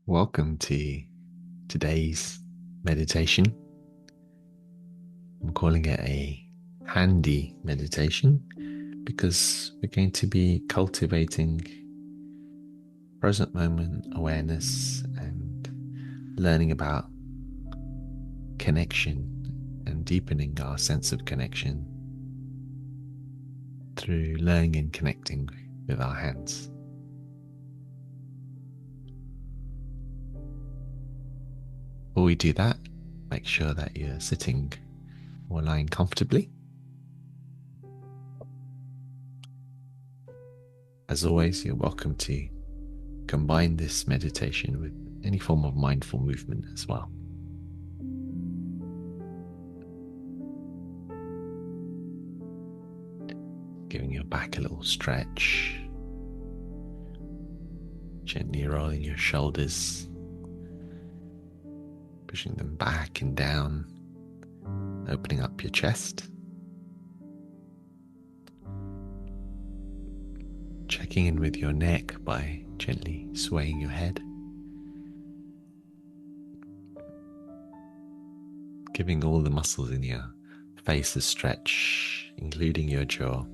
Welcome to today's meditation. I'm calling it a handy meditation because we're going to be cultivating present moment awareness and learning about connection and deepening our sense of connection through learning and connecting with our hands. Before we do that, make sure that you're sitting or lying comfortably. As always, you're welcome to combine this meditation with any form of mindful movement as well. Giving your back a little stretch, gently rolling your shoulders, pushing them back and down, opening up your chest. Checking in with your neck by gently swaying your head. Giving all the muscles in your face a stretch, including your jaw.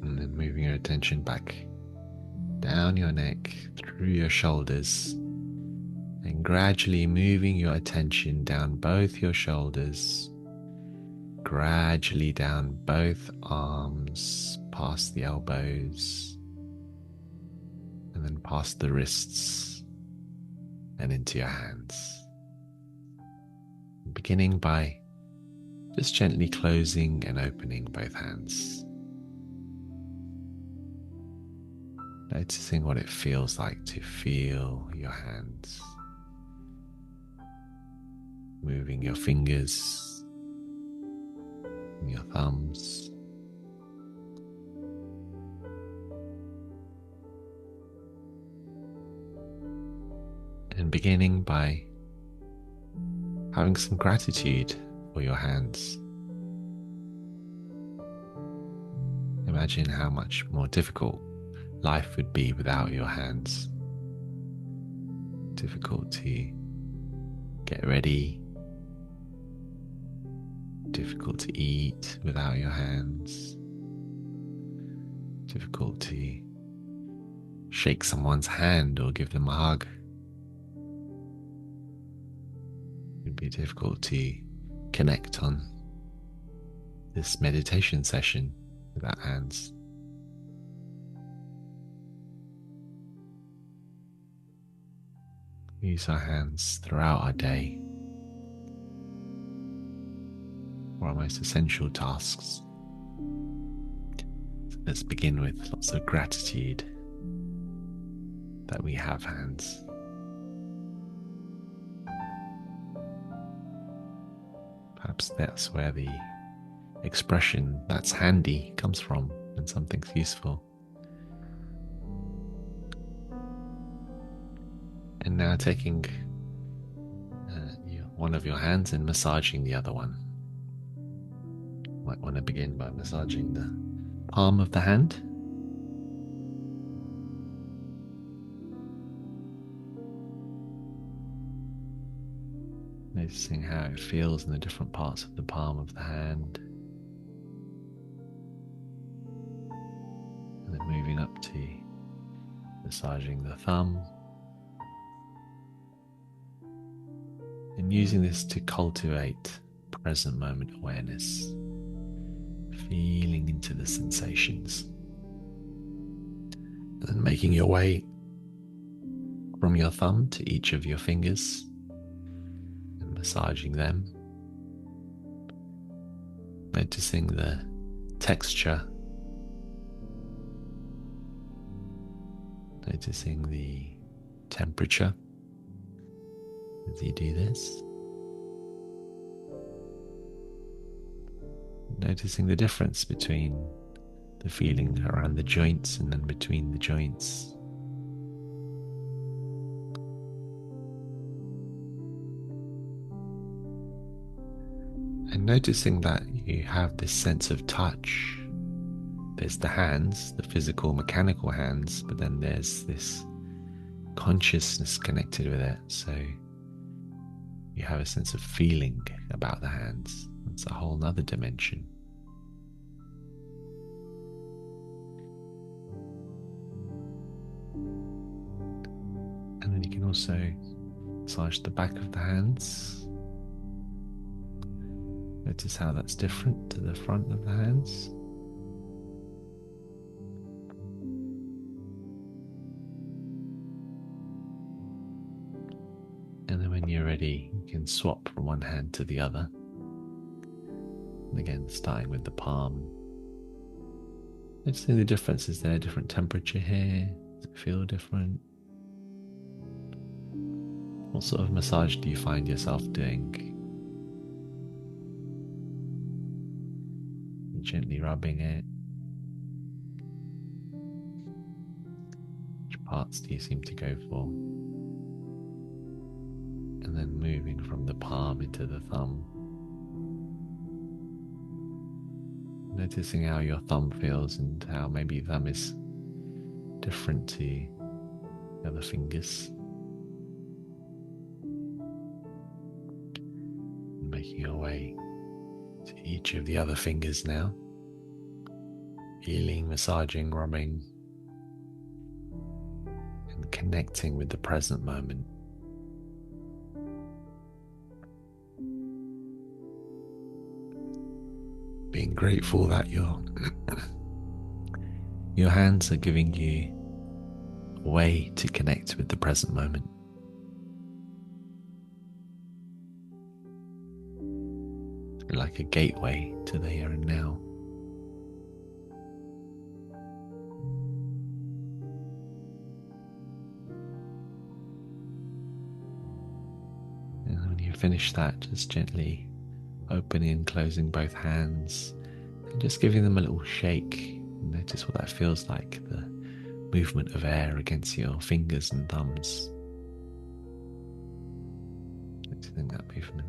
And then moving your attention back down your neck, through your shoulders, and gradually moving your attention down both your shoulders, gradually down both arms, past the elbows, and then past the wrists and into your hands. Beginning by just gently closing and opening both hands. Noticing what it feels like to feel your hands. Moving your fingers, and your thumbs. And beginning by having some gratitude for your hands. Imagine how much more difficult life would be without your hands. Difficult to get ready, difficult to eat without your hands, difficult to shake someone's hand or give them a hug. It would be difficult to connect on this meditation session without hands. We use our hands throughout our day for our most essential tasks. So let's begin with lots of gratitude that we have hands. Perhaps that's where the expression "that's handy" comes from when something's useful. And now taking one of your hands and massaging the other one. You might want to begin by massaging the palm of the hand. Noticing how it feels in the different parts of the palm of the hand. And then moving up to massaging the thumb. And using this to cultivate present moment awareness, feeling into the sensations, and then making your way from your thumb to each of your fingers and massaging them, noticing the texture, noticing the temperature as you do this, noticing the difference between the feeling around the joints and then between the joints. And noticing that you have this sense of touch. There's the hands, the physical, mechanical hands, but then there's this consciousness connected with it. So you have a sense of feeling about the hands. It's a whole nother dimension. And then you can also massage the back of the hands. Notice how that's different to the front of the hands. And then when you're ready, you can swap from one hand to the other. And again, starting with the palm. Noticing the difference. Is there a different temperature here? Does it feel different? What sort of massage do you find yourself doing? You're gently rubbing it. Which parts do you seem to go for? And then moving from the palm into the thumb. Noticing how your thumb feels and how maybe thumb is different to the other fingers. Making your way to each of the other fingers now. Feeling, massaging, rubbing, and connecting with the present moment. Being grateful that your hands are giving you a way to connect with the present moment. Like a gateway to the here and now. And when you finish that, just gently opening and closing both hands and just giving them a little shake. Notice what that feels like, the movement of air against your fingers and thumbs. Noticing that movement.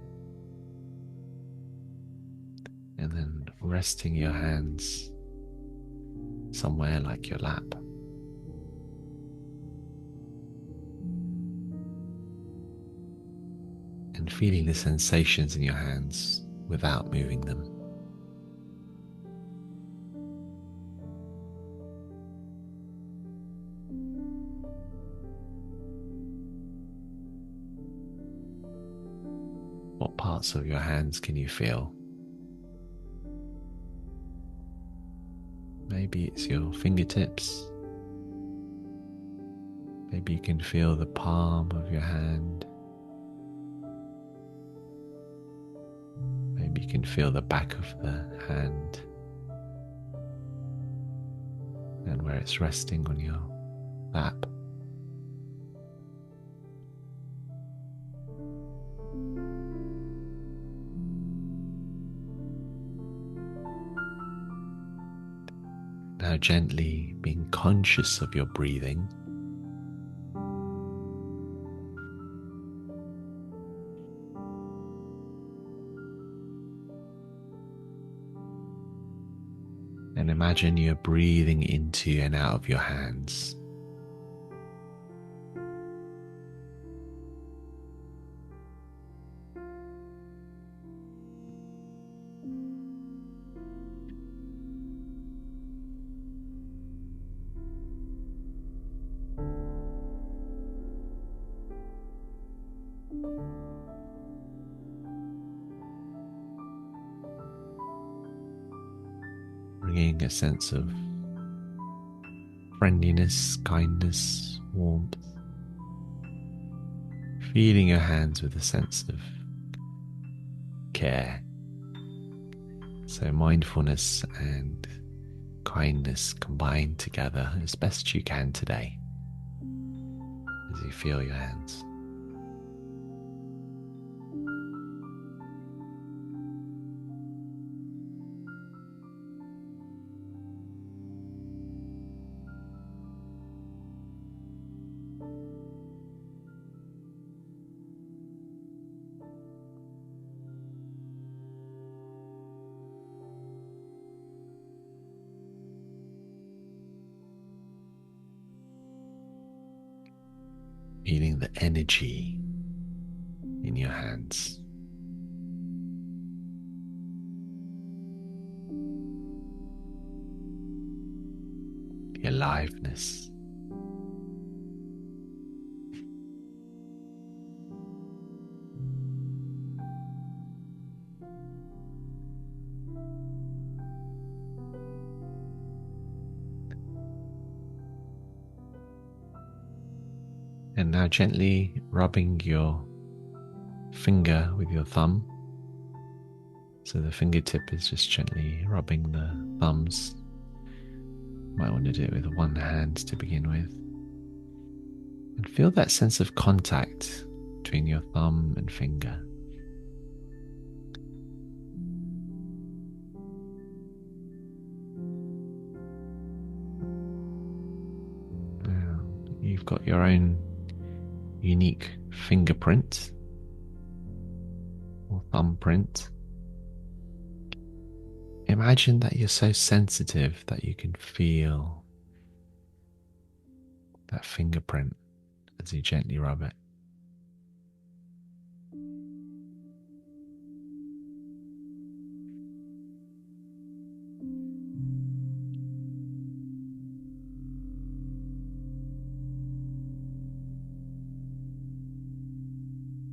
And then resting your hands somewhere like your lap. And feeling the sensations in your hands without moving them. What parts of your hands can you feel? Maybe it's your fingertips. Maybe you can feel the palm of your hand. Maybe you can feel the back of the hand and where it's resting on your lap. Now gently being conscious of your breathing. And imagine you're breathing into and out of your hands. Bringing a sense of friendliness, kindness, warmth. Feeling your hands with a sense of care. So mindfulness and kindness combined together as best you can today as you feel your hands. feeling the energy in your hands. The aliveness. And now gently rubbing your finger with your thumb. So the fingertip is just gently rubbing the thumbs. Might want to do it with one hand to begin with. And feel that sense of contact between your thumb and finger. Now, you've got your own unique fingerprint or thumbprint. Imagine that you're so sensitive that you can feel that fingerprint as you gently rub it.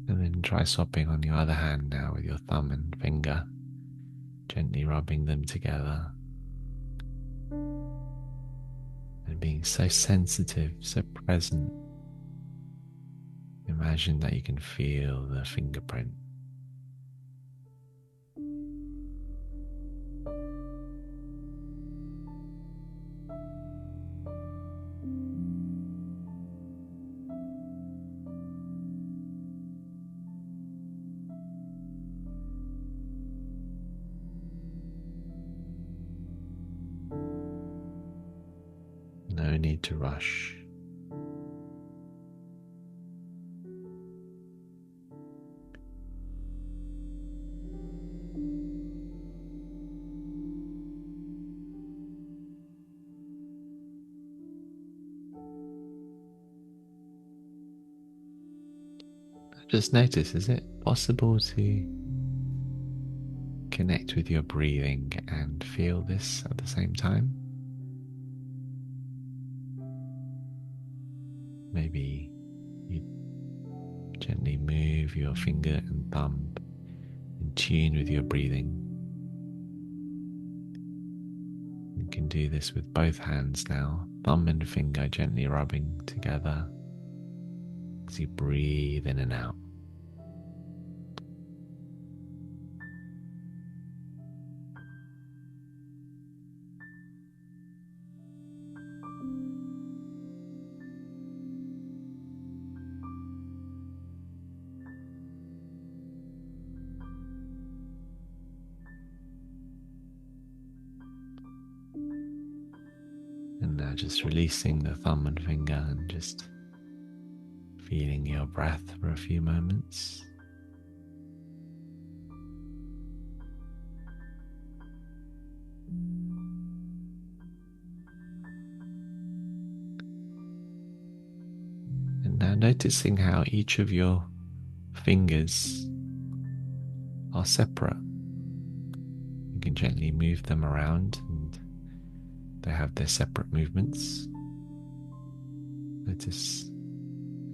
And then try swapping on your other hand now with your thumb and finger, gently rubbing them together. And being so sensitive, so present. Imagine that you can feel the fingerprint. No need to rush. Just notice, is it possible to connect with your breathing and feel this at the same time? Maybe you gently move your finger and thumb in tune with your breathing. You can do this with both hands now, thumb and finger gently rubbing together as you breathe in and out. And now just releasing the thumb and finger and just feeling your breath for a few moments. And now noticing how each of your fingers are separate. You can gently move them around and they have their separate movements. Notice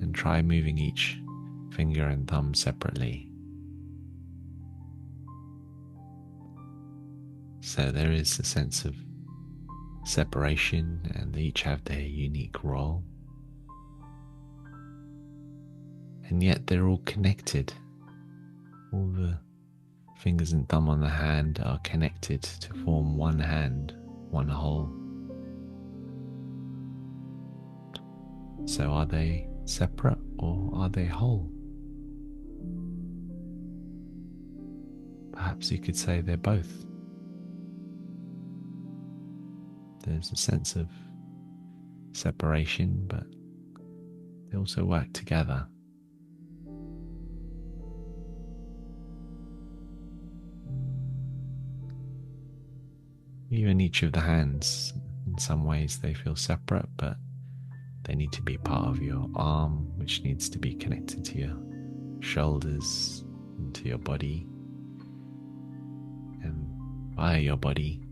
and try moving each finger and thumb separately. So there is a sense of separation and they each have their unique role. And yet they're all connected. All the fingers and thumb on the hand are connected to form one hand, one whole. So are they separate or are they whole? Perhaps you could say they're both. There's a sense of separation, but they also work together. Even each of the hands, in some ways they feel separate, but They need to be part of your arm, which needs to be connected to your shoulders and to your body. And via your body,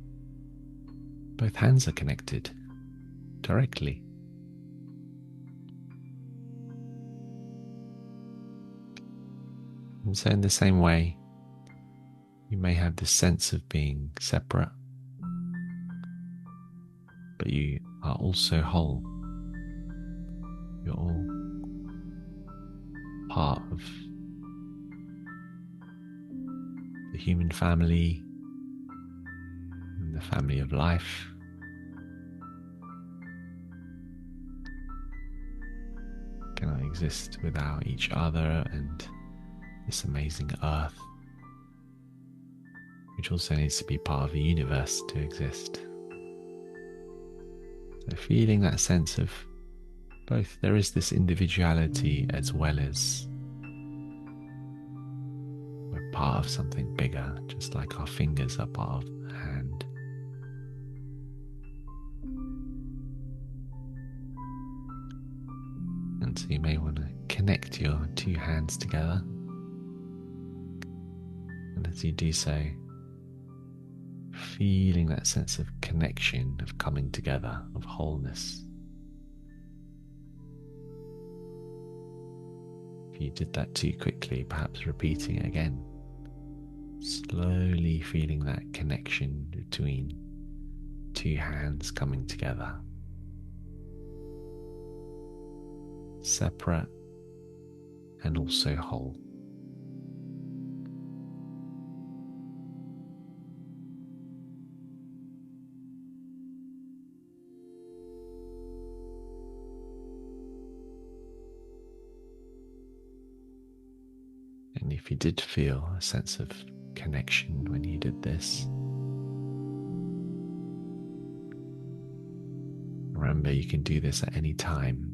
both hands are connected directly. And so in the same way, you may have this sense of being separate, but you are also whole. You're all part of the human family and the family of life. Cannot exist without each other and this amazing earth, which also needs to be part of the universe to exist. So feeling that sense of both, there is this individuality as well as we're part of something bigger, just like our fingers are part of a hand. And so you may want to connect your two hands together. And as you do so, feeling that sense of connection, of coming together, of wholeness. If you did that too quickly, perhaps repeating it again. Slowly feeling that connection between two hands coming together. Separate and also whole. And if you did feel a sense of connection when you did this, remember you can do this at any time.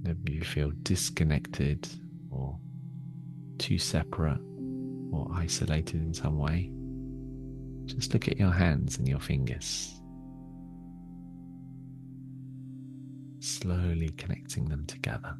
Whenever you feel disconnected or too separate or isolated in some way, just look at your hands and your fingers, slowly connecting them together.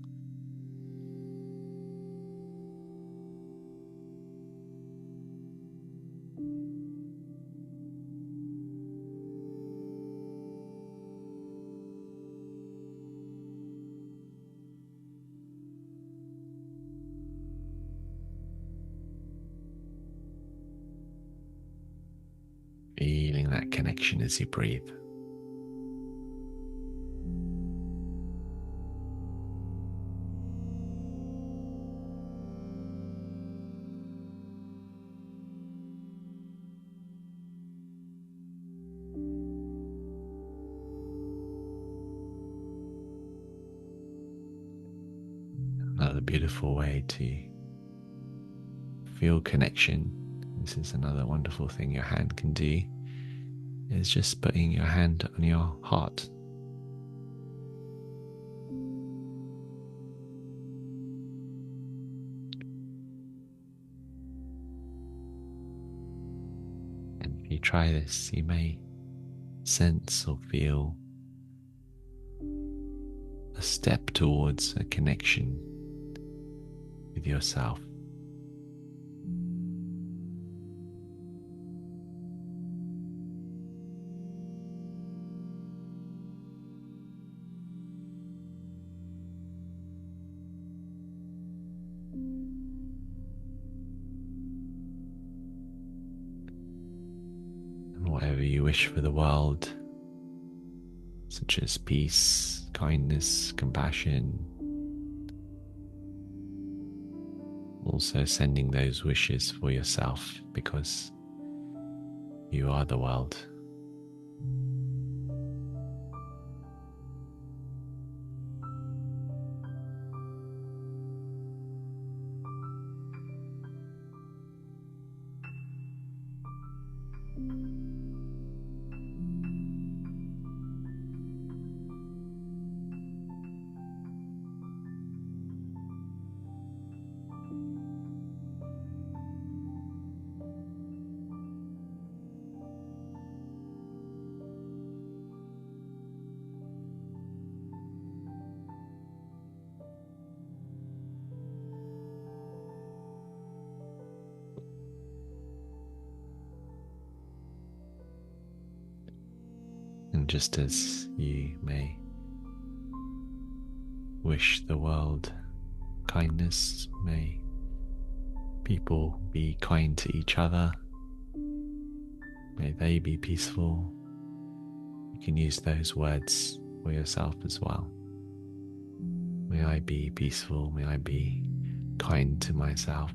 Feeling that connection as you breathe. Another beautiful way to feel connection, this is another wonderful thing your hand can do, is just putting your hand on your heart. And if you try this, you may sense or feel a step towards a connection with yourself. And whatever you wish for the world, such as peace, kindness, compassion, also sending those wishes for yourself because you are the world. And just as you may wish the world kindness, may people be kind to each other, may they be peaceful. You can use those words for yourself as well. May I be peaceful, may I be kind to myself.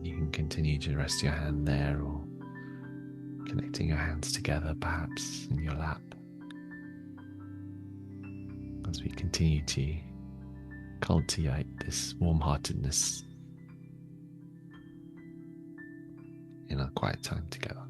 You can continue to rest your hand there, or connecting your hands together perhaps in your lap, as we continue to cultivate this warm-heartedness in our quiet time together.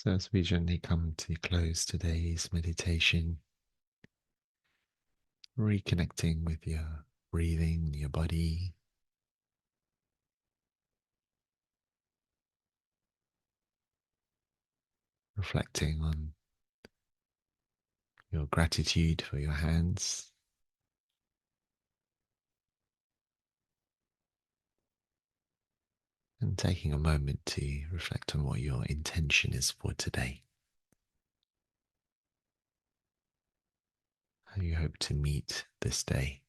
So, as we gently come to close today's meditation, reconnecting with your breathing, your body, reflecting on your gratitude for your hands, and taking a moment to reflect on what your intention is for today. How you hope to meet this day,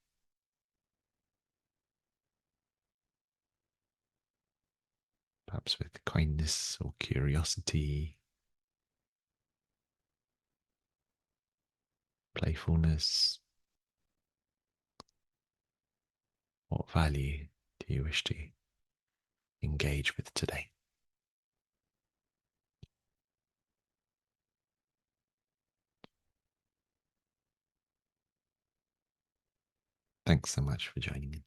perhaps with kindness or curiosity, playfulness. What value do you wish to engage with today? Thanks so much for joining in.